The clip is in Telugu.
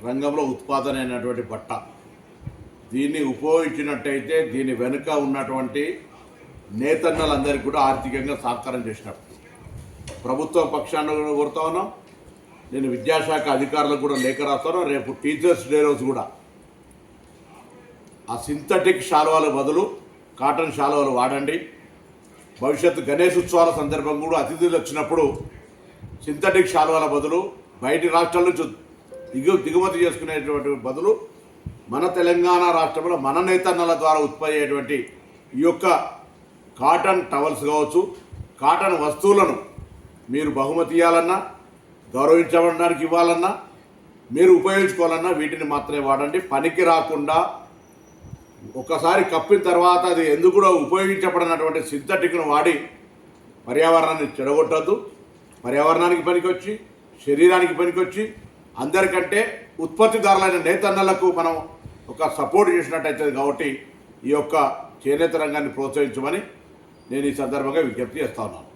రంగంలో ఉత్పాదన అయినటువంటి బట్ట. దీన్ని ఉపయోగించినట్టయితే దీని వెనుక ఉన్నటువంటి నేతన్నలందరికీ కూడా ఆర్థికంగా సహకారం చేసినట్టు. ప్రభుత్వ పక్షాన్ని కోరుతా ఉన్నాం. నేను విద్యాశాఖ అధికారులకు కూడా లేఖ రాస్తాను. రేపు టీచర్స్ డే రోజు కూడా ఆ సింథటిక్ శాలువాల బదులు కాటన్ శాలువాలు వాడండి. భవిష్యత్తు గణేష్ ఉత్సవాల సందర్భం కూడా అతిథులు వచ్చినప్పుడు సింథటిక్ శాలువాల బదులు బయటి రాష్ట్రాల నుంచి దిగుమతి చేసుకునేటువంటి బదులు మన తెలంగాణ రాష్ట్రంలో మన నేతన్నల ద్వారా ఉత్పత్తి అయ్యేటువంటి ఈ యొక్క కాటన్ టవల్స్ కావచ్చు, కాటన్ వస్తువులను మీరు బహుమతి ఇవ్వాలన్నా, గౌరవించబడడానికి ఇవ్వాలన్నా, మీరు ఉపయోగించుకోవాలన్నా వీటిని మాత్రమే వాడండి. పనికి రాకుండా ఒకసారి కప్పిన తర్వాత అది ఎందుకు కూడా ఉపయోగించబడినటువంటి సింథటిక్ను వాడి పర్యావరణాన్ని చెడగొట్టద్దు. పర్యావరణానికి పనికొచ్చి, శరీరానికి పనికొచ్చి, అందరికంటే ఉత్పత్తిదారులైన నేతన్నలకు మనం ఒక సపోర్ట్ చేసినట్టయితే కాబట్టి ఈ యొక్క చేనేత రంగాన్ని ప్రోత్సహించమని నేను ఈ సందర్భంగా విజ్ఞప్తి చేస్తా ఉన్నాను.